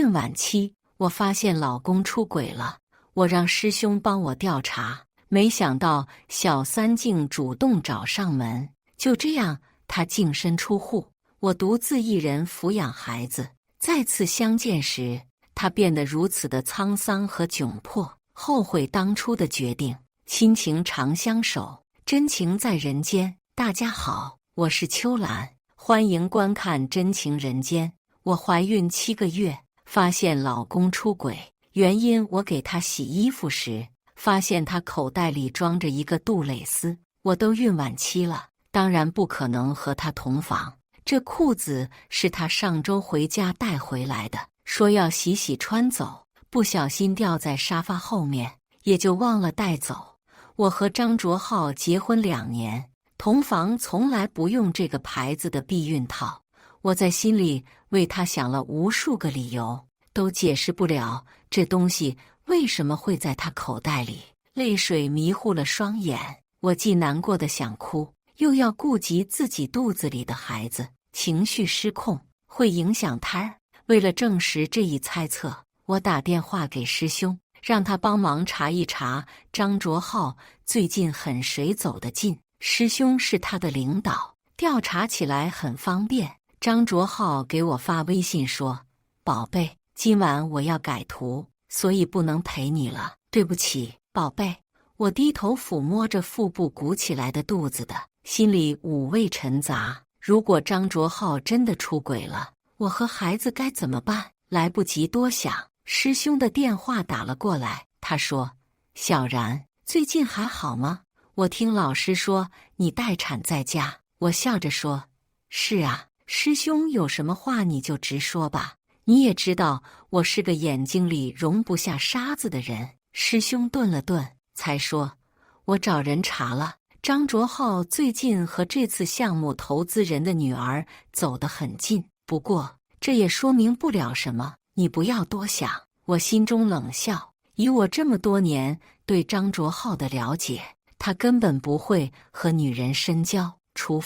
孕晚期，我发现老公出轨了，我让师兄帮我调查，没想到小三竟主动找上门。就这样，他净身出户，我独自一人抚养孩子。再次相见时，他变得如此的沧桑和窘迫，后悔当初的决定。亲情长相守，真情在人间。大家好，我是秋兰，欢迎观看《真情人间》。我怀孕7个月，发现老公出轨，原因我给他洗衣服时，发现他口袋里装着一个杜蕾斯。我都孕晚期了，当然不可能和他同房。这裤子是他上周回家带回来的，说要洗洗穿走，不小心掉在沙发后面，也就忘了带走。我和张卓浩结婚2年，同房从来不用这个牌子的避孕套。我在心里为他想了无数个理由，都解释不了这东西为什么会在他口袋里。泪水迷糊了双眼，我既难过的想哭，又要顾及自己肚子里的孩子，情绪失控，会影响胎儿。为了证实这一猜测，我打电话给师兄，让他帮忙查一查张卓浩最近很水走得近。师兄是他的领导，调查起来很方便。张卓浩给我发微信说：“宝贝，今晚我要改图，所以不能陪你了，对不起，宝贝。”我低头抚摸着腹部鼓起来的肚子的，心里五味陈杂。如果张卓浩真的出轨了，我和孩子该怎么办？来不及多想，师兄的电话打了过来。他说：“小然，最近还好吗？我听老师说你待产在家。”我笑着说：“是啊，师兄有什么话你就直说吧。你也知道我是个眼睛里容不下沙子的人。”师兄顿了顿，才说：“我找人查了，张卓浩最近和这次项目投资人的女儿走得很近，不过这也说明不了什么，你不要多想。”我心中冷笑，以我这么多年对张卓浩的了解，他根本不会和女人深交，除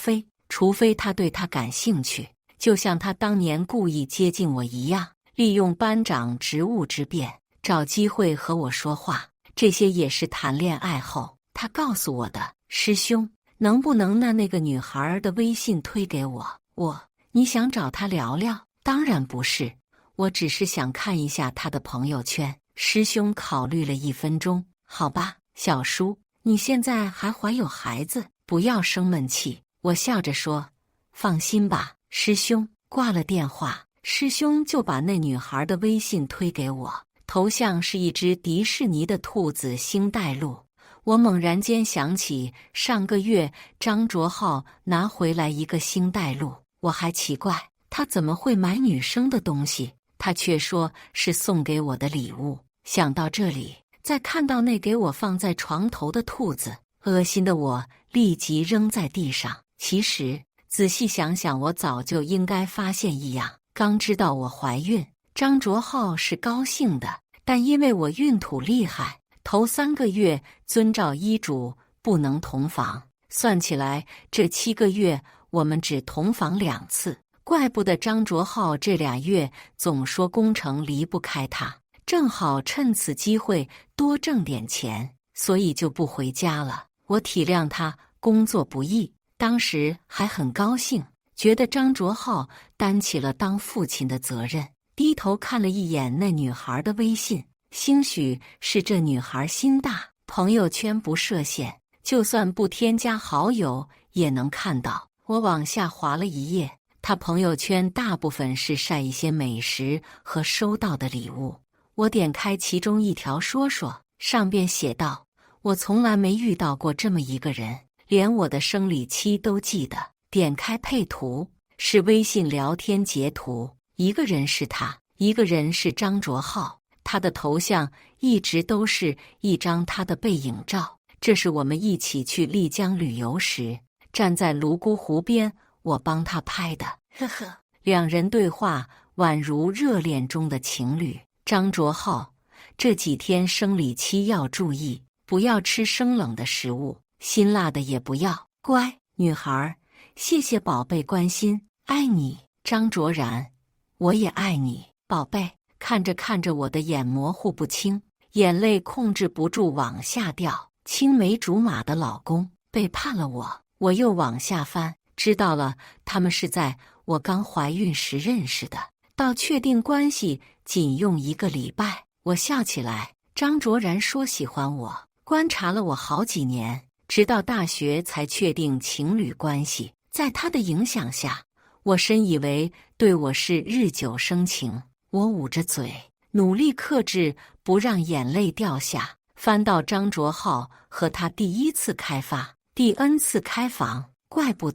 非他对他感兴趣，就像他当年故意接近我一样，利用班长职务之便，找机会和我说话。这些也是谈恋爱后他告诉我的。师兄，能不能那个女孩的微信推给我？你想找她聊聊？当然不是，我只是想看一下她的朋友圈。师兄考虑了1分钟，好吧，小叔，你现在还怀有孩子，不要生闷气。我笑着说：“放心吧，师兄。”挂了电话，师兄就把那女孩的微信推给我，头像是一只迪士尼的兔子星黛露。我猛然间想起上个月张卓浩拿回来一个星黛露，我还奇怪他怎么会买女生的东西，他却说是送给我的礼物。想到这里，再看到那给我放在床头的兔子，恶心的我立即扔在地上。其实仔细想想，我早就应该发现异样。刚知道我怀孕，张卓浩是高兴的，但因为我孕吐厉害，头3个月遵照医嘱不能同房，算起来这7个月我们只同房2次。怪不得张卓浩这2月总说工程离不开他，正好趁此机会多挣点钱，所以就不回家了。我体谅他工作不易，当时还很高兴，觉得张卓浩担起了当父亲的责任。低头看了一眼那女孩的微信，兴许是这女孩心大，朋友圈不设限，就算不添加好友也能看到。我往下滑了一页，她朋友圈大部分是晒一些美食和收到的礼物。我点开其中一条说说，上边写道：“我从来没遇到过这么一个人，连我的生理期都记得。”点开配图，是微信聊天截图，一个人是他，一个人是张卓浩。他的头像一直都是一张他的背影照，这是我们一起去丽江旅游时，站在泸沽湖边，我帮他拍的。呵呵，两人对话宛如热恋中的情侣。张卓浩，这几天生理期要注意，不要吃生冷的食物，辛辣的也不要。乖女孩，谢谢宝贝关心，爱你。张卓然，我也爱你，宝贝。看着看着，我的眼模糊不清，眼泪控制不住往下掉。青梅竹马的老公背叛了我，我又往下翻，知道了他们是在我刚怀孕时认识的，到确定关系仅用1个礼拜。我笑起来，张卓然说喜欢我，观察了我好几年，直到大学才确定情侣关系。在他的影响下，我深以为对我是日久生情。我捂着嘴，努力克制不让眼泪掉下，翻到张卓浩和他第1次开发、第 N 次开房。怪不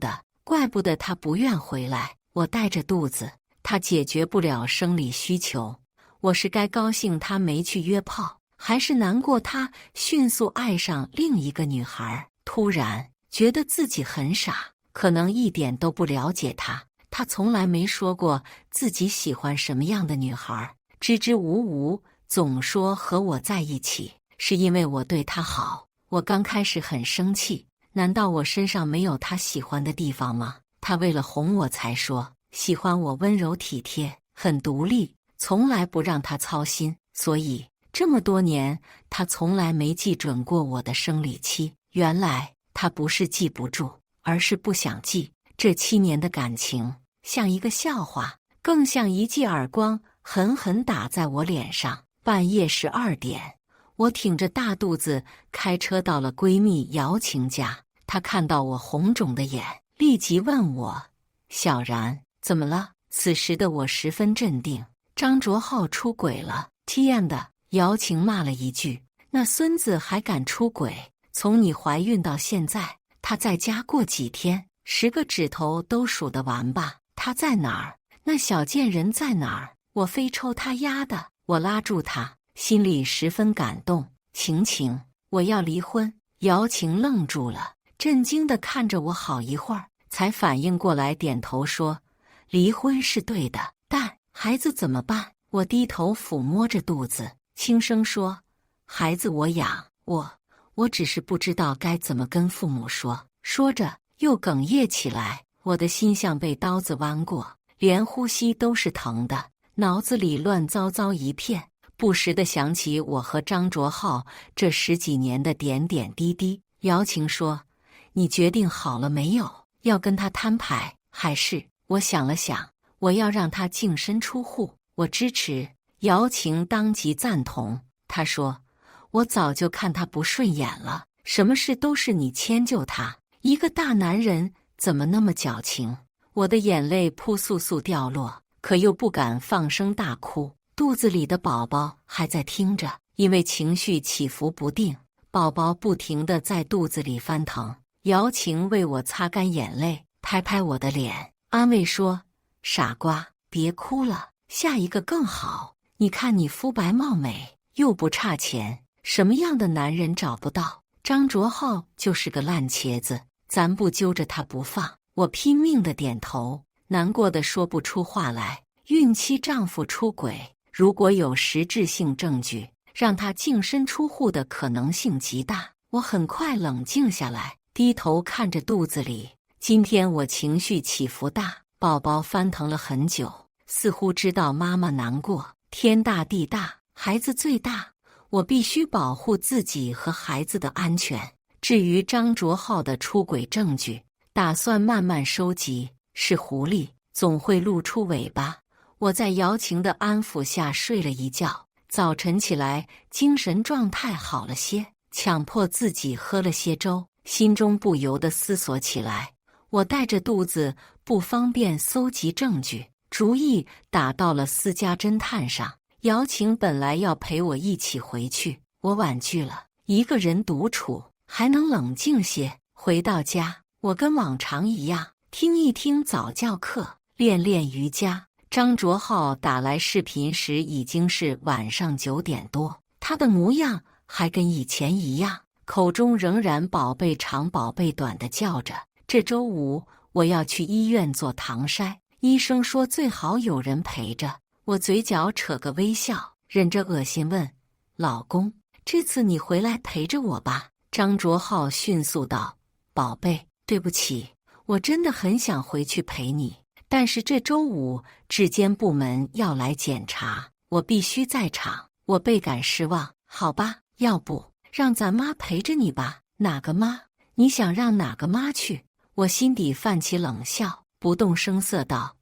得他不愿回来。我带着肚子，他解决不了生理需求。我是该高兴他没去约炮，还是难过他迅速爱上另一个女孩？突然觉得自己很傻，可能一点都不了解他。他从来没说过自己喜欢什么样的女孩，支支吾吾，总说和我在一起是因为我对他好。我刚开始很生气，难道我身上没有他喜欢的地方吗？他为了哄我才说喜欢我温柔体贴，很独立，从来不让他操心。所以这么多年，他从来没记准过我的生理期。原来他不是记不住，而是不想记。这7年的感情像一个笑话，更像一记耳光，狠狠打在我脸上。半夜12点，我挺着大肚子开车到了闺蜜姚晴家。她看到我红肿的眼，立即问我：小然，怎么了？此时的我十分镇定，张卓浩出轨了。天的，姚晴骂了一句，那孙子还敢出轨？从你怀孕到现在，他在家过几天？10个指头都数得完吧？他在哪儿？那小贱人在哪儿？我非抽他丫的！我拉住他，心里十分感动。晴，我要离婚。姚晴愣住了，震惊地看着我好一会儿，才反应过来，点头说：离婚是对的，但孩子怎么办？我低头抚摸着肚子，轻声说：孩子我养，我只是不知道该怎么跟父母说。说着又哽咽起来，我的心像被刀子剜过，连呼吸都是疼的，脑子里乱糟糟一片，不时地想起我和张卓浩这10几年的点点滴滴。姚晴说：你决定好了没有？要跟他摊牌，还是……我想了想，我要让他净身出户。我支持。姚晴当即赞同，她说：我早就看他不顺眼了，什么事都是你迁就他，一个大男人怎么那么矫情？我的眼泪扑簌簌掉落，可又不敢放声大哭。肚子里的宝宝还在听着，因为情绪起伏不定，宝宝不停地在肚子里翻腾。姚晴为我擦干眼泪，拍拍我的脸，安慰说：傻瓜，别哭了，下一个更好。你看你肤白貌美，又不差钱，什么样的男人找不到？张卓浩就是个烂茄子，咱不揪着他不放。我拼命地点头，难过的说不出话来。孕期丈夫出轨，如果有实质性证据，让他净身出户的可能性极大。我很快冷静下来，低头看着肚子里。今天我情绪起伏大，宝宝翻腾了很久，似乎知道妈妈难过。天大地大，孩子最大，我必须保护自己和孩子的安全。至于张卓浩的出轨证据，打算慢慢收集。是狐狸，总会露出尾巴。我在姚晴的安抚下睡了一觉，早晨起来精神状态好了些，强迫自己喝了些粥，心中不由得思索起来。我带着肚子不方便搜集证据，主意打到了私家侦探上。姚晴本来要陪我一起回去，我婉拒了，一个人独处还能冷静些。回到家，我跟往常一样，听一听早教课，练练瑜伽。张卓浩打来视频时已经是晚上9点多，他的模样还跟以前一样，口中仍然宝贝长宝贝短的叫着。这周5我要去医院做唐筛，医生说最好有人陪着。我嘴角扯个微笑，忍着恶心问：老公，这次你回来陪着我吧？张卓浩迅速道：宝贝，对不起，我真的很想回去陪你，但是这周5质监部门要来检查，我必须在场。我倍感失望。好吧，要不让咱妈陪着你吧？哪个妈？你想让哪个妈去？我心底泛起冷笑，不动声色道：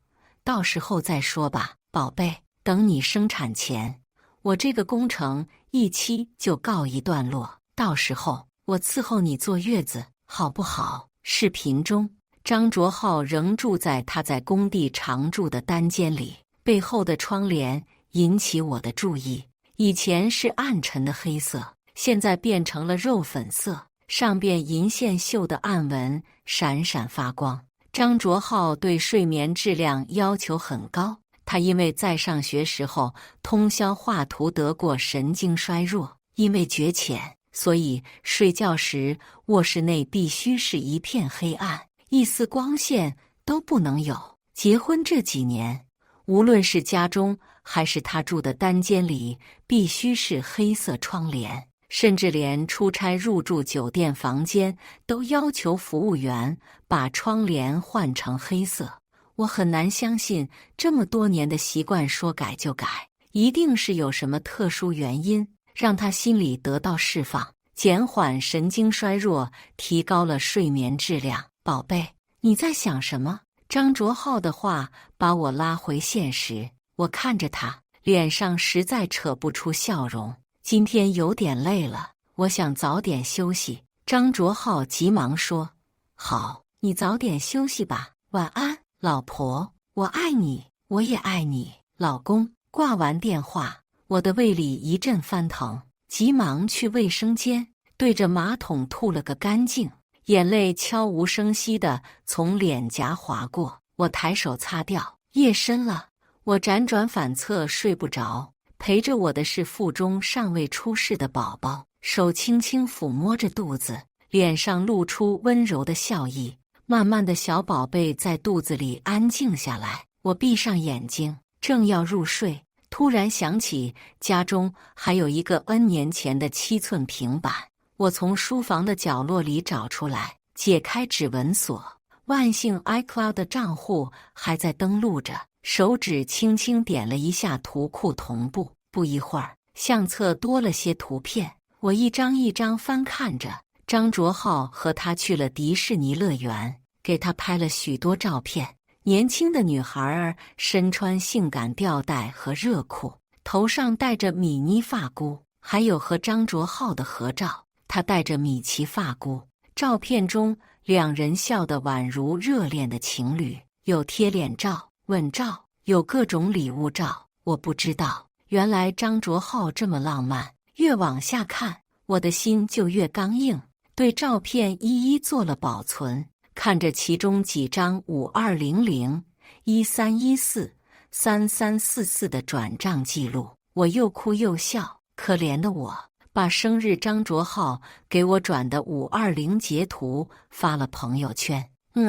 到时候再说吧，宝贝。等你生产前，我这个工程一期就告一段落。到时候我伺候你坐月子，好不好？视频中，张卓浩仍住在他在工地常住的单间里，背后的窗帘引起我的注意。以前是暗沉的黑色，现在变成了肉粉色，上边银线绣的暗纹闪闪发光。张卓浩对睡眠质量要求很高，他因为在上学时候通宵画图得过神经衰弱，因为绝浅，所以睡觉时卧室内必须是一片黑暗，一丝光线都不能有。结婚这几年，无论是家中还是他住的单间里，必须是黑色窗帘，甚至连出差入住酒店房间都要求服务员把窗帘换成黑色。我很难相信这么多年的习惯说改就改，一定是有什么特殊原因让他心里得到释放，减缓神经衰弱，提高了睡眠质量。宝贝，你在想什么？张卓浩的话把我拉回现实，我看着他，脸上实在扯不出笑容。今天有点累了，我想早点休息。张卓浩急忙说：好，你早点休息吧，晚安，老婆，我爱你，我也爱你，老公。挂完电话，我的胃里一阵翻腾，急忙去卫生间，对着马桶吐了个干净。眼泪悄无声息地从脸颊划过，我抬手擦掉。夜深了，我辗转反侧睡不着，陪着我的是腹中尚未出世的宝宝，手轻轻抚摸着肚子，脸上露出温柔的笑意。慢慢的，小宝贝在肚子里安静下来。我闭上眼睛，正要入睡，突然想起家中还有一个 N 年前的7寸平板。我从书房的角落里找出来，解开指纹锁，万幸 iCloud 的账户还在登录着，手指轻轻点了一下图库同步。不一会儿，相册多了些图片，我一张一张翻看着。张卓浩和他去了迪士尼乐园，给他拍了许多照片。年轻的女孩儿身穿性感吊带和热裤，头上戴着米妮发箍，还有和张卓浩的合照。他戴着米奇发箍，照片中两人笑得宛如热恋的情侣，有贴脸照、吻照，有各种礼物照。我不知道，原来张卓浩这么浪漫。越往下看，我的心就越刚硬，对照片一一做了保存，看着其中几张5200、1314、3344的转账记录，我又哭又笑。可怜的我，把生日张卓浩给我转的520截图发了朋友圈。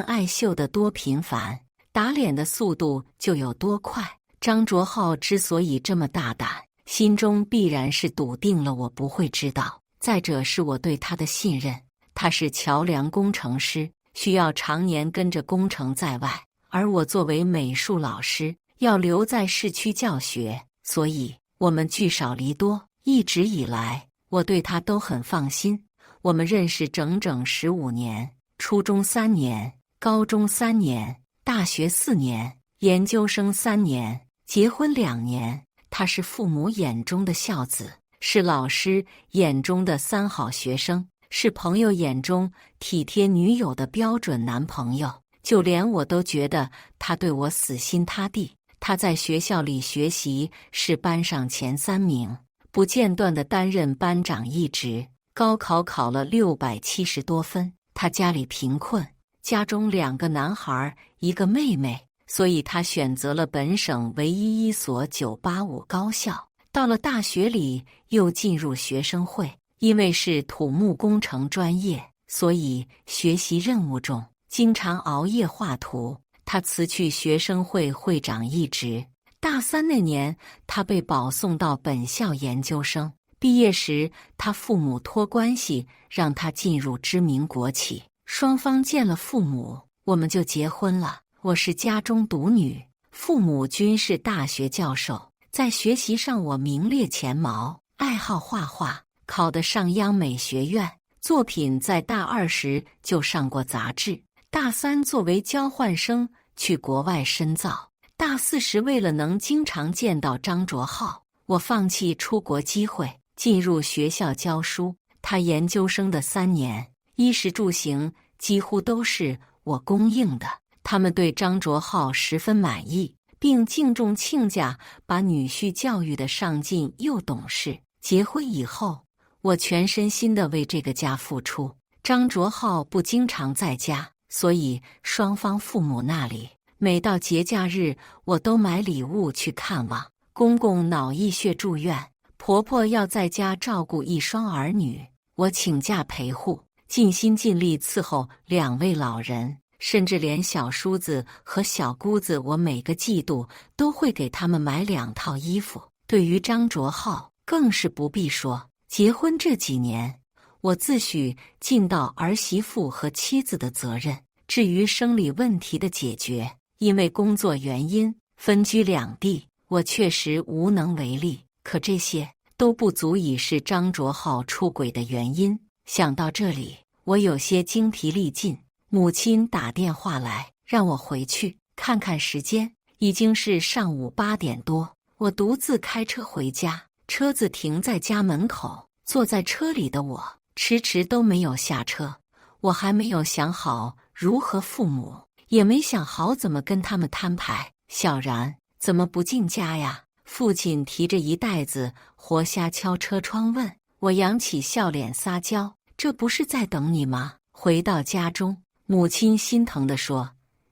爱秀得多频繁，打脸的速度就有多快。张卓浩之所以这么大胆，心中必然是笃定了我不会知道。再者是我对他的信任，他是桥梁工程师，需要常年跟着工程在外，而我作为美术老师，要留在市区教学，所以我们聚少离多。一直以来，我对他都很放心。我们认识整整15年，初中3年，高中3年，大学4年，研究生3年，结婚2年。他是父母眼中的孝子，是老师眼中的3好学生，是朋友眼中体贴女友的标准男朋友。就连我都觉得他对我死心塌地。他在学校里学习是班上前3名，不间断地担任班长一职，高考考了670多分。他家里贫困，家中2个男孩1个妹妹，所以他选择了本省唯一一所985高校。到了大学里又进入学生会，因为是土木工程专业，所以学习任务重，经常熬夜画图。他辞去学生会会长一职。大3那年，他被保送到本校研究生。毕业时，他父母托关系让他进入知名国企。双方见了父母，我们就结婚了。我是家中独女，父母均是大学教授，在学习上我名列前茅，爱好画画，考得上央美学院。作品在大二时就上过杂志，大三作为交换生去国外深造，大四时为了能经常见到张卓浩，我放弃出国机会，进入学校教书。他研究生的3年，衣食住行几乎都是我供应的。他们对张卓浩十分满意，并敬重亲家把女婿教育得上进又懂事。结婚以后，我全身心地为这个家付出。张卓浩不经常在家，所以双方父母那里每到节假日，我都买礼物去看望。公公脑溢血住院，婆婆要在家照顾1双儿女，我请假陪护，尽心尽力伺候2位老人，甚至连小叔子和小姑子，我每个季度都会给他们买2套衣服。对于张卓浩，更是不必说。结婚这几年，我自诩尽到儿媳妇和妻子的责任。至于生理问题的解决，因为工作原因分居2地，我确实无能为力。可这些都不足以是张卓浩出轨的原因。想到这里，我有些精疲力尽。母亲打电话来，让我回去看看时间，已经是上午8点多。我独自开车回家，车子停在家门口，坐在车里的我迟迟都没有下车。我还没有想好如何父母，也没想好怎么跟他们摊牌。小然，怎么不进家呀？父亲提着一袋子活虾敲车窗问。我扬起笑脸撒娇，这不是在等你吗？回到家中，母亲心疼地说，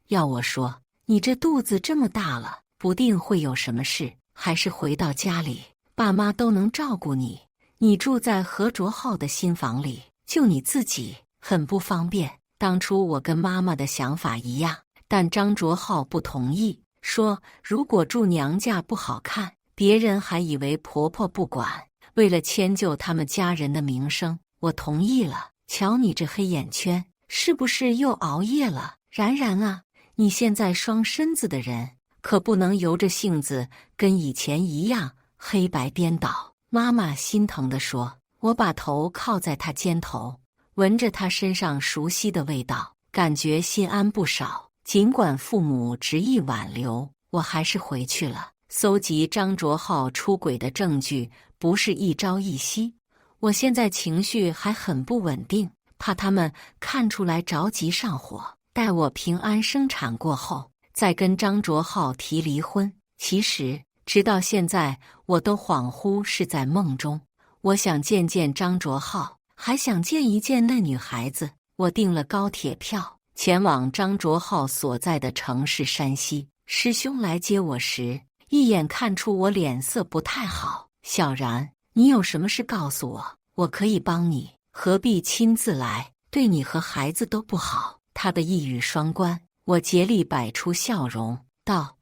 要我说，你这肚子这么大了，不定会有什么事，还是回到家里，爸妈都能照顾你。你住在何卓浩的新房里，就你自己，很不方便。当初我跟妈妈的想法一样，但张卓浩不同意，说如果住娘家不好看，别人还以为婆婆不管。为了迁就他们家人的名声，我同意了。瞧你这黑眼圈，是不是又熬夜了？然然啊，你现在双身子的人，可不能由着性子跟以前一样黑白颠倒。妈妈心疼地说。我把头靠在她肩头，闻着她身上熟悉的味道，感觉心安不少。尽管父母执意挽留，我还是回去了。搜集张卓浩出轨的证据不是一朝一夕，我现在情绪还很不稳定，怕他们看出来着急上火。待我平安生产过后，再跟张卓浩提离婚。其实直到现在，我都恍惚是在梦中。我想见见张卓浩，还想见一见那女孩子。我订了高铁票，前往张卓浩所在的城市山西。师兄来接我时，一眼看出我脸色不太好。小然，你有什么事告诉我，我可以帮你，何必亲自来，对你和孩子都不好。他的一语双关，我竭力摆出笑容，道：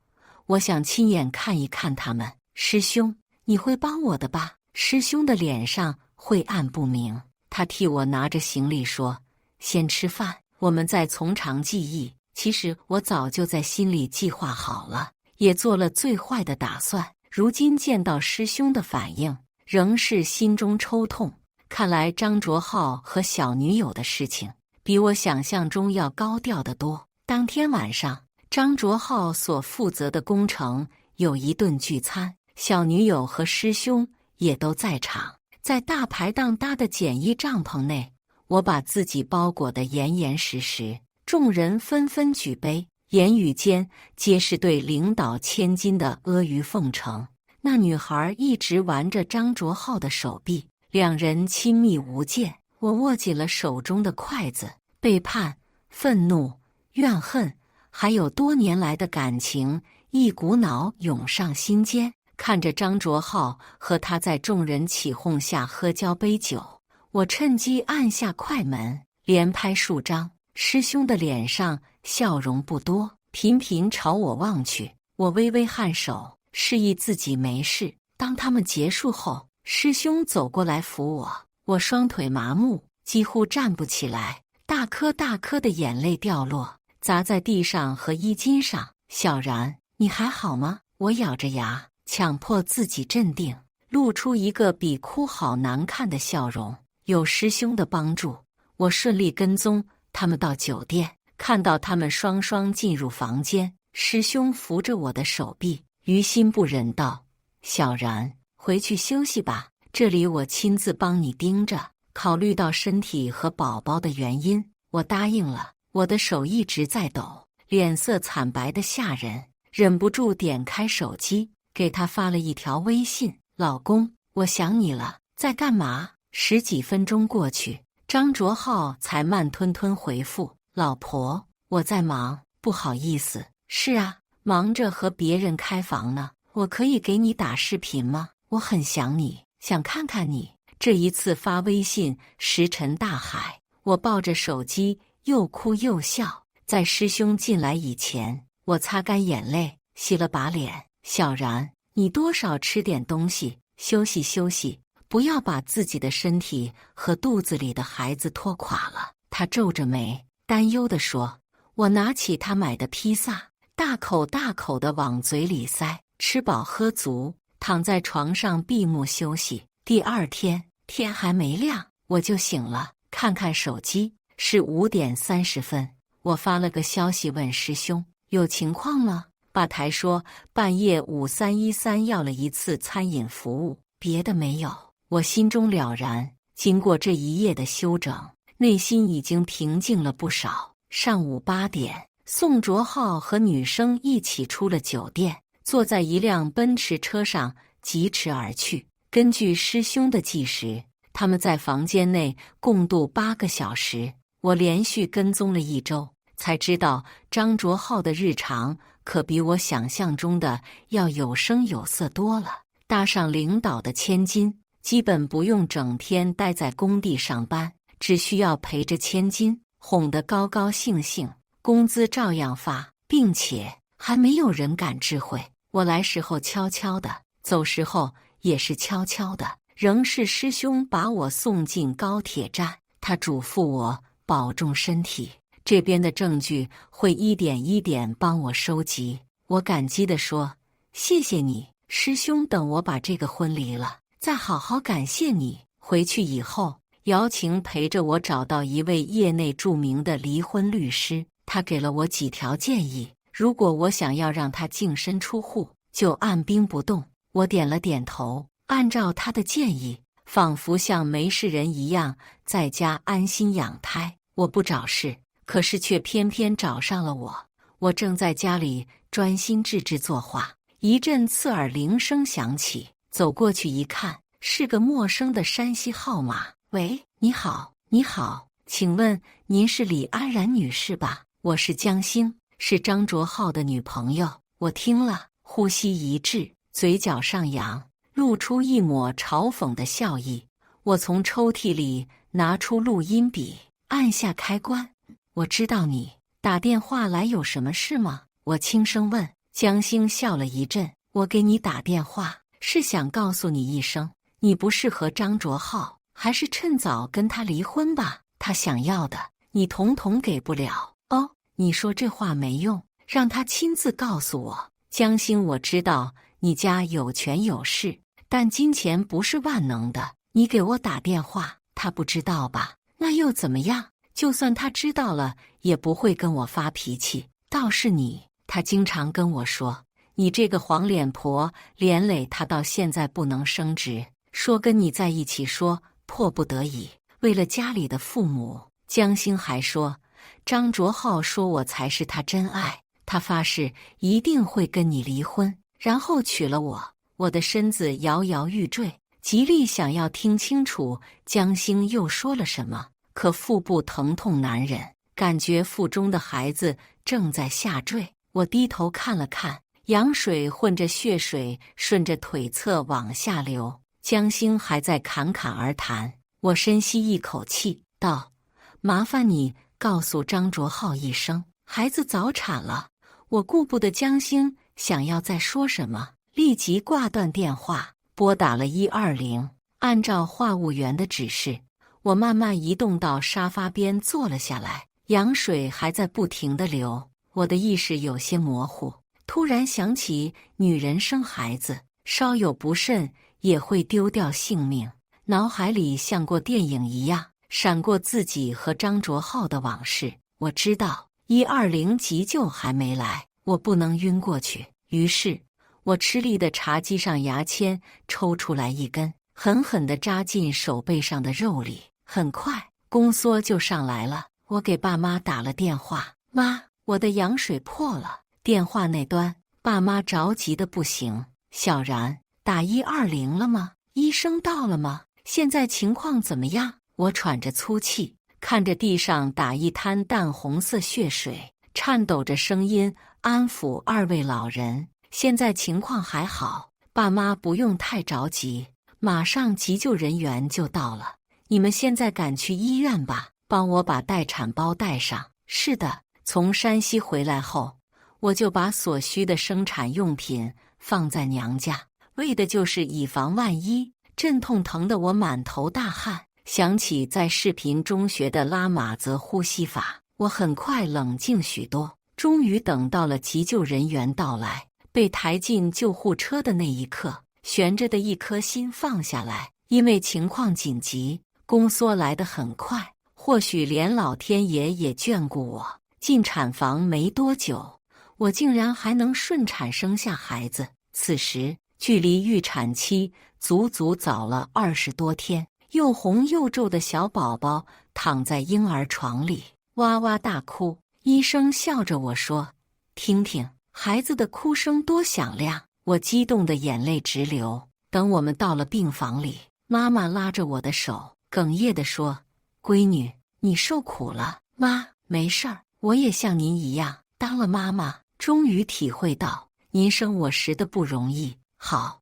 我想亲眼看一看他们。师兄，你会帮我的吧？师兄的脸上晦暗不明，他替我拿着行李说：先吃饭，我们再从长计议。其实我早就在心里计划好了，也做了最坏的打算。如今见到师兄的反应，仍是心中抽痛。看来张卓浩和小女友的事情比我想象中要高调得多。当天晚上，张卓浩所负责的工程有一顿聚餐，小女友和师兄也都在场。在大排档搭的简易帐篷内，我把自己包裹得严严实实，众人纷纷举杯，言语间皆是对领导千金的阿谀奉承。那女孩一直玩着张卓浩的手臂，两人亲密无间。我握紧了手中的筷子，背叛、愤怒、怨恨，还有多年来的感情一股脑涌上心间。看着张卓浩和他在众人起哄下喝交杯酒，我趁机按下快门，连拍数张。师兄的脸上笑容不多，频频朝我望去。我微微颔首，示意自己没事。当他们结束后，师兄走过来扶我，我双腿麻木，几乎站不起来，大颗大颗的眼泪掉落，砸在地上和衣襟上。小然，你还好吗？我咬着牙，强迫自己镇定，露出一个比哭好难看的笑容。有师兄的帮助，我顺利跟踪他们到酒店，看到他们双双进入房间。师兄扶着我的手臂，于心不忍道：“小然，回去休息吧，这里我亲自帮你盯着。”考虑到身体和宝宝的原因，我答应了。我的手一直在抖，脸色惨白的吓人，忍不住点开手机，给他发了一条微信：“老公，我想你了，在干嘛？”10几分钟过去，张卓浩才慢吞吞回复：“老婆，我在忙，不好意思。”“是啊，忙着和别人开房呢，我可以给你打视频吗？我很想你，想看看你。”这一次发微信石沉大海，我抱着手机又哭又笑。在师兄进来以前，我擦干眼泪，洗了把脸：“小然，你多少吃点东西，休息休息，不要把自己的身体和肚子里的孩子拖垮了。”他皱着眉，担忧地说。我拿起他买的披萨，大口大口地往嘴里塞，吃饱喝足，躺在床上闭目休息。第二天天还没亮，我就醒了，看看手机，是5点30分。我发了个消息问师兄：“有情况吗？”吧台说半夜5313要了一次餐饮服务，别的没有。我心中了然，经过这一夜的休整，内心已经平静了不少。上午8点，宋卓浩和女生一起出了酒店，坐在一辆奔驰车上疾驰而去。根据师兄的计时，他们在房间内共度8个小时。我连续跟踪了1周，才知道张卓浩的日常可比我想象中的要有声有色多了。搭上领导的千金，基本不用整天待在工地上班，只需要陪着千金哄得高高兴兴，工资照样发，并且还没有人敢智慧。我来时候悄悄的，走时候也是悄悄的，仍是师兄把我送进高铁站。他嘱咐我保重身体，这边的证据会一点一点帮我收集。我感激地说：“谢谢你，师兄，等我把这个婚离了，再好好感谢你。”回去以后，姚晴陪着我找到一位业内著名的离婚律师，他给了我几条建议，如果我想要让他净身出户，就按兵不动。我点了点头，按照他的建议，仿佛像没事人一样在家安心养胎。我不找事，可是却偏偏找上了我。我正在家里专心致志作画，一阵刺耳铃声响起，走过去一看，是个陌生的山西号码。“喂，你好，你好，请问您是李安然女士吧？我是江星，是张卓浩的女朋友。”我听了，呼吸一滞，嘴角上扬，露出一抹嘲讽的笑意。我从抽屉里拿出录音笔，按下开关。“我知道你打电话来有什么事吗？”我轻声问。江星笑了一阵：“我给你打电话，是想告诉你一声，你不适合张卓浩，还是趁早跟他离婚吧。他想要的，你统统给不了。”“哦，你说这话没用，让他亲自告诉我。”“江星，我知道你家有权有势，但金钱不是万能的。你给我打电话，他不知道吧？那又怎么样？就算他知道了，也不会跟我发脾气。倒是你，他经常跟我说，你这个黄脸婆，连累他到现在不能升职，说跟你在一起说迫不得已，为了家里的父母。”江星还说，张卓浩说我才是他真爱，他发誓一定会跟你离婚，然后娶了我。我的身子摇摇欲坠，极力想要听清楚江星又说了什么，可腹部疼痛难忍，感觉腹中的孩子正在下坠。我低头看了看，羊水混着血水顺着腿侧往下流。江星还在侃侃而谈。我深吸一口气，道：“麻烦你告诉张卓浩一声，孩子早产了。”我顾不得江星想要再说什么，立即挂断电话，拨打了120。按照话务员的指示，我慢慢移动到沙发边坐了下来，羊水还在不停地流。我的意识有些模糊，突然想起女人生孩子稍有不慎也会丢掉性命。脑海里像过电影一样闪过自己和张卓浩的往事。我知道120急救还没来，我不能晕过去。于是我吃力地茶几上牙签抽出来一根，狠狠地扎进手背上的肉里。很快宫缩就上来了。我给爸妈打了电话，妈，我的羊水破了。电话那端爸妈着急得不行。小然，打120了吗？医生到了吗？现在情况怎么样？我喘着粗气，看着地上打一滩淡红色血水，颤抖着声音安抚2位老人。现在情况还好，爸妈不用太着急，马上急救人员就到了。你们现在赶去医院吧，帮我把待产包带上。是的，从山西回来后，我就把所需的生产用品放在娘家，为的就是以防万一。阵痛疼得我满头大汗，想起在视频中学的拉马泽呼吸法，我很快冷静许多。终于等到了急救人员到来，被抬进救护车的那一刻，悬着的一颗心放下来。因为情况紧急，宫缩来得很快，或许连老天爷也眷顾我。进产房没多久，我竟然还能顺产生下孩子。此时距离预产期足足早了20多天，又红又皱的小宝宝躺在婴儿床里，哇哇大哭。医生笑着我说：“听听孩子的哭声多响亮。”我激动的眼泪直流。等我们到了病房里，妈妈拉着我的手，哽咽地说：“闺女，你受苦了。”妈，没事儿，我也像您一样，当了妈妈，终于体会到您生我时的不容易。好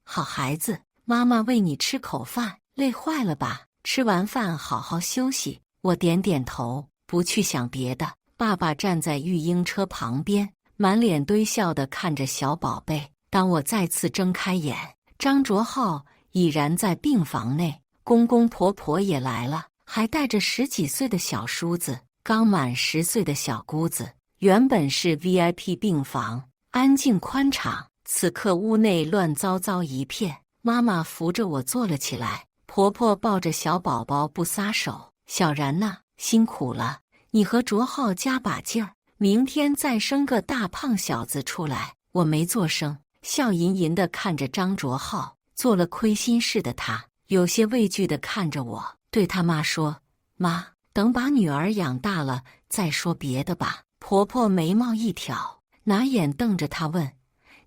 孩子，妈妈喂你吃口饭，累坏了吧？吃完饭好好休息。我点点头，不去想别的。爸爸站在育婴车旁边，满脸堆笑地看着小宝贝。当我再次睁开眼，张卓浩已然在病房内，公公婆婆也来了，还带着10几岁的小叔子，刚满10岁的小姑子。原本是 VIP 病房，安静宽敞，此刻屋内乱糟糟一片。妈妈扶着我坐了起来，婆婆抱着小宝宝不撒手：“小然呐，辛苦了，你和卓浩加把劲儿，明天再生个大胖小子出来。”我没作声，笑吟吟地看着张卓浩。做了亏心事的他，有些畏惧地看着我，对他妈说：“妈，等把女儿养大了再说别的吧。”婆婆眉毛一挑，拿眼瞪着她问：“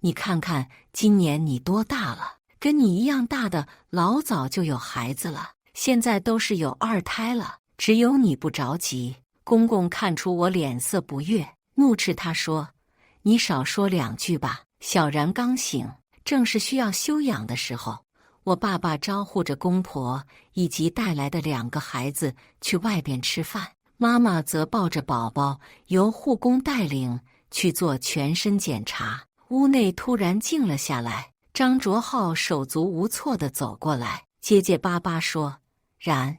你看看今年你多大了？跟你一样大的老早就有孩子了，现在都是有2胎了，只有你不着急。”公公看出我脸色不悦，怒斥他说：“你少说2句吧。”小然刚醒，正是需要休养的时候。我爸爸招呼着公婆以及带来的2个孩子去外边吃饭，妈妈则抱着宝宝由护工带领去做全身检查。屋内突然静了下来，张卓浩手足无措地走过来，结结巴巴说：“然，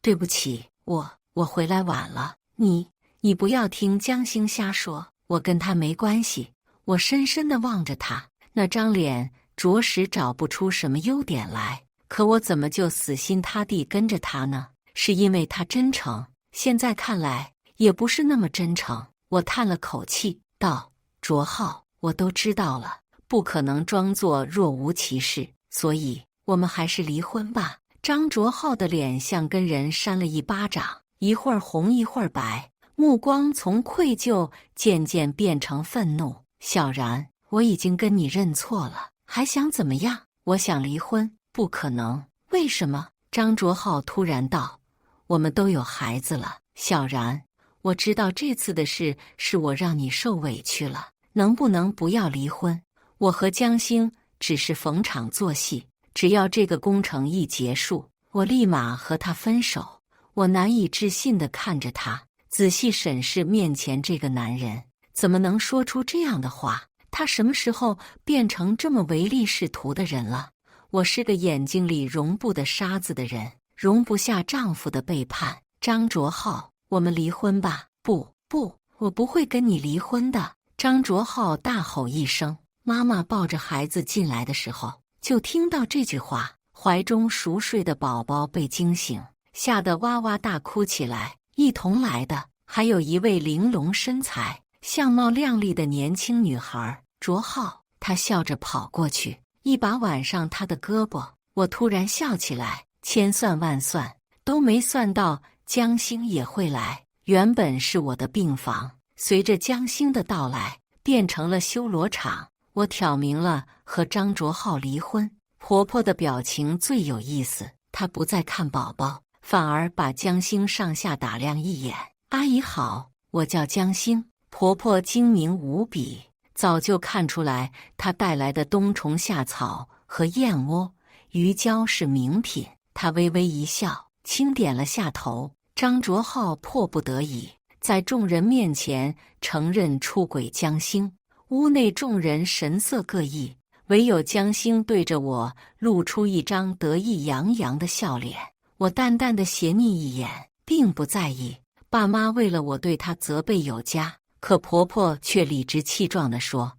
对不起，我回来晚了。你不要听江星瞎说，我跟他没关系。”我深深地望着他，那张脸着实找不出什么优点来，可我怎么就死心塌地跟着他呢？是因为他真诚？现在看来也不是那么真诚。我叹了口气道：“卓浩，我都知道了，不可能装作若无其事，所以我们还是离婚吧。”张卓浩的脸像跟人扇了一巴掌，一会儿红一会儿白，目光从愧疚渐渐变成愤怒。“小然，我已经跟你认错了，还想怎么样？我想离婚。”“不可能。”“为什么？”张卓浩突然道。“我们都有孩子了。”“小然，我知道这次的事是我让你受委屈了，能不能不要离婚？我和江星只是逢场作戏，只要这个工程一结束，我立马和他分手。”我难以置信地看着他，仔细审视面前这个男人，怎么能说出这样的话？他什么时候变成这么唯利是图的人了？我是个眼睛里容不得沙子的人，容不下丈夫的背叛。“张卓浩，我们离婚吧。”“不，我不会跟你离婚的。”张卓浩大吼一声，妈妈抱着孩子进来的时候，就听到这句话，怀中熟睡的宝宝被惊醒，吓得哇哇大哭起来。一同来的还有一位玲珑身材、相貌靓丽的年轻女孩卓浩。她笑着跑过去，一把挽上她的胳膊。我突然笑起来，千算万算都没算到江星也会来。原本是我的病房，随着江星的到来，变成了修罗场。我挑明了和张卓浩离婚。婆婆的表情最有意思，她不再看宝宝，反而把江星上下打量一眼。阿姨好，我叫江星。婆婆精明无比，早就看出来她带来的冬虫夏草和燕窝、鱼胶是名品。她微微一笑，轻点了下头。张卓浩迫不得已在众人面前承认出轨江星。屋内众人神色各异，唯有江星对着我露出一张得意洋洋的笑脸。我淡淡的斜睨一眼，并不在意。爸妈为了我对他责备有加，可婆婆却理直气壮地说：“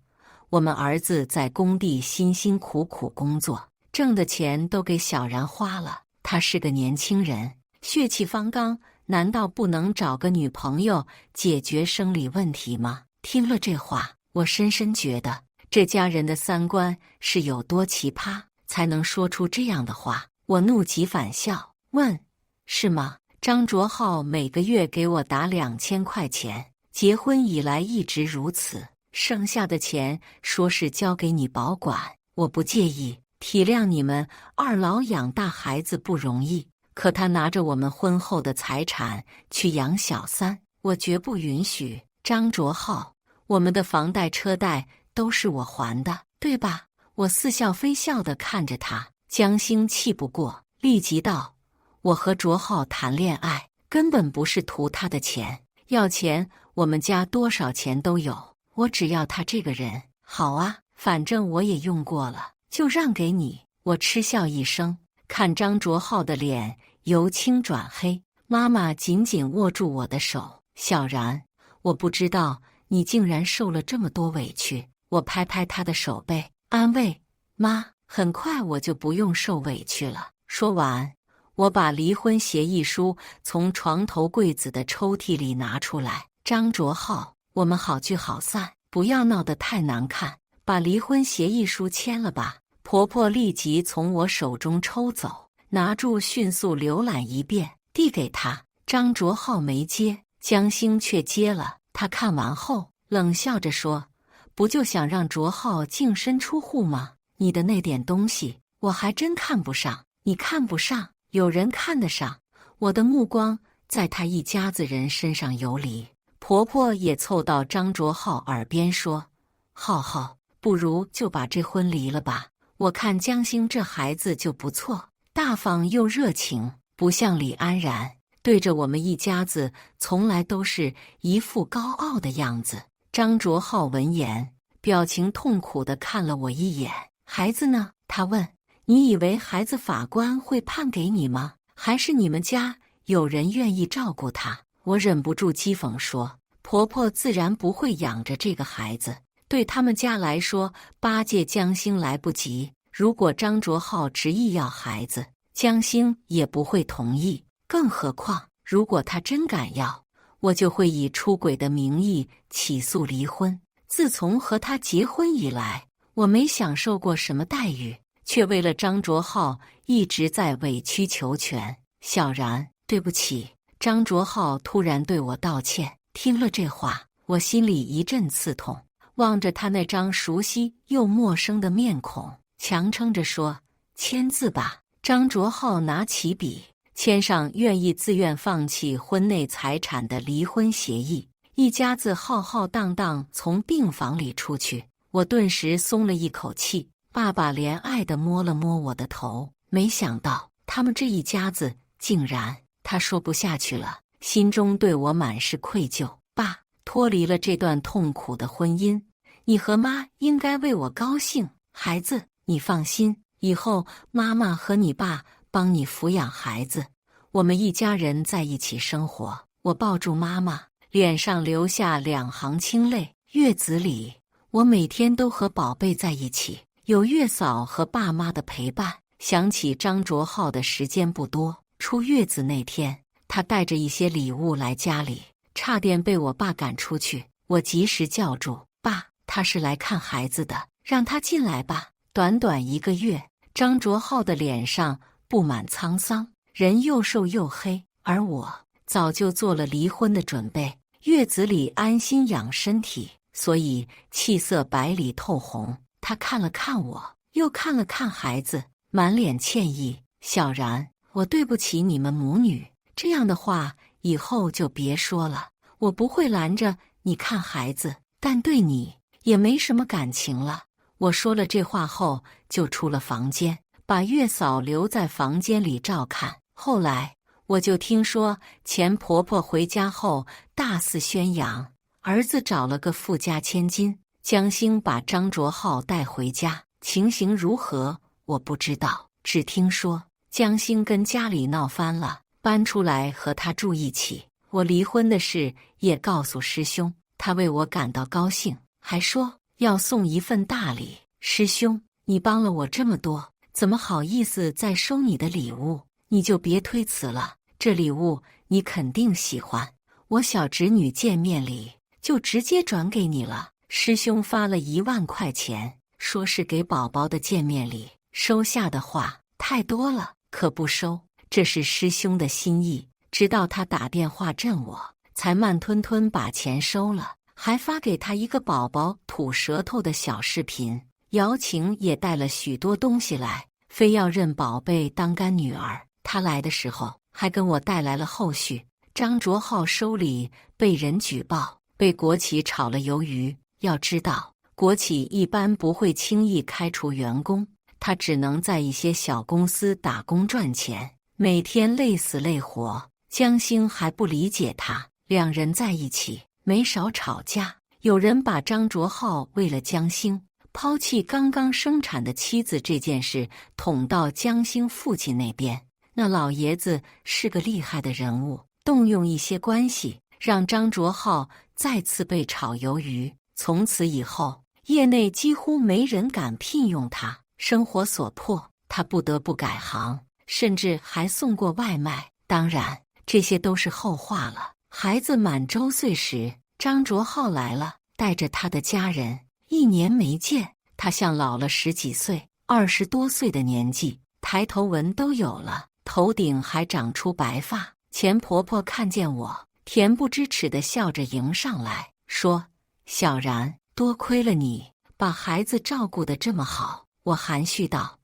我们儿子在工地辛辛苦苦工作，挣的钱都给小然花了。他是个年轻人，血气方刚，难道不能找个女朋友解决生理问题吗？”听了这话，我深深觉得这家人的三观是有多奇葩，才能说出这样的话。我怒极反笑，问：“是吗？”张卓浩每个月给我打2000块钱，结婚以来一直如此，剩下的钱说是交给你保管，我不介意，体谅你们二老养大孩子不容易。可他拿着我们婚后的财产去养小三，我绝不允许。张卓浩，我们的房贷车贷都是我还的，对吧？我似笑非笑地看着他。江星气不过，立即道：“我和卓浩谈恋爱，根本不是图他的钱，要钱我们家多少钱都有，我只要他这个人。好啊，反正我也用过了，就让给你。”我嗤笑一声，看张卓浩的脸由青转黑。妈妈紧紧握住我的手：“小然，我不知道你竟然受了这么多委屈。”我拍拍她的手背，安慰：“妈，很快我就不用受委屈了。”说完，我把离婚协议书从床头柜子的抽屉里拿出来。张卓浩，我们好聚好散，不要闹得太难看，把离婚协议书签了吧。婆婆立即从我手中抽走，拿住迅速浏览一遍，递给他。张卓浩没接，江星却接了。他看完后冷笑着说：“不就想让卓浩净身出户吗？你的那点东西我还真看不上。你看不上，有人看得上。”我的目光在他一家子人身上游离。婆婆也凑到张卓浩耳边说：“浩浩，不如就把这婚离了吧。我看江星这孩子就不错，大方又热情，不像李安然，对着我们一家子从来都是一副高傲的样子。”张卓浩闻言，表情痛苦地看了我一眼。“孩子呢？”他问。“你以为孩子法官会判给你吗？还是你们家有人愿意照顾他？”我忍不住讥讽说：“婆婆自然不会养着这个孩子，对他们家来说巴结江星来不及。如果张卓浩执意要孩子，江星也不会同意。更何况，如果他真敢要，我就会以出轨的名义起诉离婚。自从和他结婚以来，我没享受过什么待遇，却为了张卓浩一直在委曲求全。小然，对不起。”张卓浩突然对我道歉。听了这话，我心里一阵刺痛，望着他那张熟悉又陌生的面孔，强撑着说：“签字吧。”张卓浩拿起笔，签上愿意自愿放弃婚内财产的离婚协议。一家子浩浩荡荡从病房里出去，我顿时松了一口气。爸爸怜爱地摸了摸我的头，没想到他们这一家子竟然……他说不下去了，心中对我满是愧疚。“爸，脱离了这段痛苦的婚姻，你和妈应该为我高兴。孩子，你放心，以后妈妈和你爸帮你抚养孩子，我们一家人在一起生活。”我抱住妈妈，脸上流下2行清泪。月子里，我每天都和宝贝在一起，有月嫂和爸妈的陪伴。想起张卓浩的时间不多，出月子那天，他带着一些礼物来家里，差点被我爸赶出去。我及时叫住：“爸，他是来看孩子的，让他进来吧。”短短1个月，张卓浩的脸上布满沧桑，人又瘦又黑，而我早就做了离婚的准备，月子里安心养身体，所以气色白里透红。他看了看我，又看了看孩子，满脸歉意：“小然，我对不起你们母女，这样的话以后就别说了。我不会拦着你看孩子，但对你也没什么感情了。”我说了这话后，就出了房间，把月嫂留在房间里照看。后来我就听说钱婆婆回家后大肆宣扬，儿子找了个富家千金，江兴把张卓浩带回家。情形如何我不知道，只听说江兴跟家里闹翻了，搬出来和他住一起。我离婚的事也告诉师兄，他为我感到高兴，还说要送一份大礼。师兄，你帮了我这么多，怎么好意思再收你的礼物？你就别推辞了，这礼物你肯定喜欢，我小侄女见面礼就直接转给你了。师兄发了1万块钱，说是给宝宝的见面礼，收下的话太多了，可不收。这是师兄的心意，直到他打电话震我，才慢吞吞把钱收了，还发给他一个宝宝吐舌头的小视频。姚晴也带了许多东西来，非要认宝贝当干女儿。她来的时候还跟我带来了后续。张卓浩收礼被人举报，被国企炒了鱿鱼。要知道，国企一般不会轻易开除员工，他只能在一些小公司打工赚钱，每天累死累活。江兴还不理解他，两人在一起没少吵架。有人把张卓浩为了江兴抛弃刚刚生产的妻子这件事捅到江兴父亲那边，那老爷子是个厉害的人物，动用一些关系，让张卓浩再次被炒鱿鱼。从此以后，业内几乎没人敢聘用他，生活所迫，他不得不改行，甚至还送过外卖。当然，这些都是后话了。孩子满周岁时，张卓浩来了，带着他的家人。1年没见，他像老了10几岁，20多岁的年纪，抬头纹都有了，头顶还长出白发。钱婆婆看见我，恬不知耻地笑着迎上来，说：“小然，多亏了你，把孩子照顾得这么好。”我含蓄道：“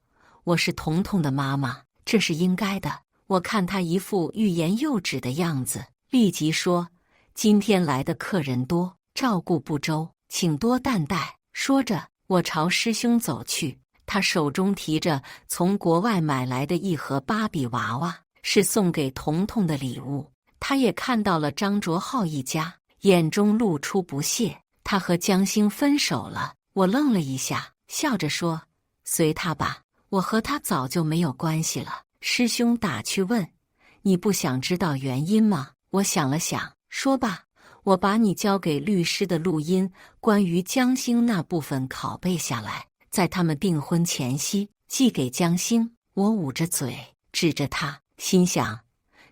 我是彤彤的妈妈，这是应该的。”我看她一副欲言又止的样子，立即说：“今天来的客人多，照顾不周，请多担待。”说着，我朝师兄走去，他手中提着从国外买来的一盒芭比娃娃，是送给彤彤的礼物。他也看到了张卓浩一家，眼中露出不屑。他和江兴分手了。我愣了一下，笑着说：“随他吧，我和他早就没有关系了。”师兄打趣问：“你不想知道原因吗？”我想了想，说吧。我把你交给律师的录音，关于江兴那部分拷贝下来，在他们订婚前夕寄给江兴。我捂着嘴，指着他，心想：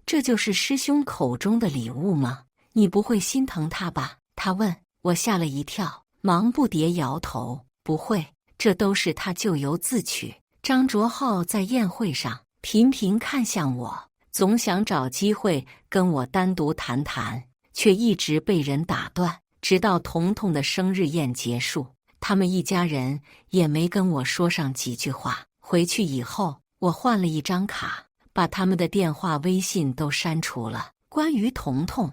这就是师兄口中的礼物吗？你不会心疼他吧？他问。我吓了一跳，忙不迭摇头：不会，这都是他咎由自取。张卓浩在宴会上频频看向我，总想找机会跟我单独谈谈，却一直被人打断。直到彤彤的生日宴结束，他们一家人也没跟我说上几句话。回去以后，我换了一张卡，把他们的电话、微信都删除了。关于彤彤，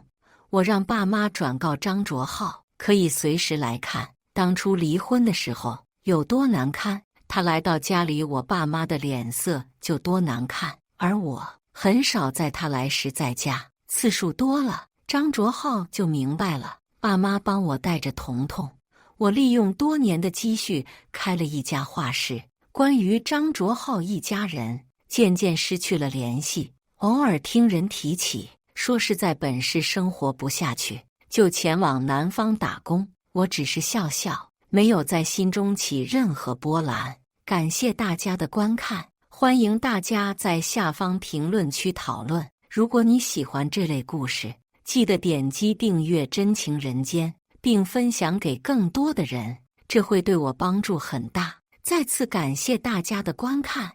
我让爸妈转告张卓浩，可以随时来看。当初离婚的时候有多难堪，他来到家里，我爸妈的脸色就多难看。而我很少在他来时在家，次数多了，张卓浩就明白了。爸妈帮我带着彤彤，我利用多年的积蓄开了一家画室。关于张卓浩一家人，渐渐失去了联系。偶尔听人提起，说是在本市生活不下去，就前往南方打工。我只是笑笑，没有在心中起任何波澜。感谢大家的观看，欢迎大家在下方评论区讨论。如果你喜欢这类故事，记得点击订阅真情人间，并分享给更多的人，这会对我帮助很大。再次感谢大家的观看。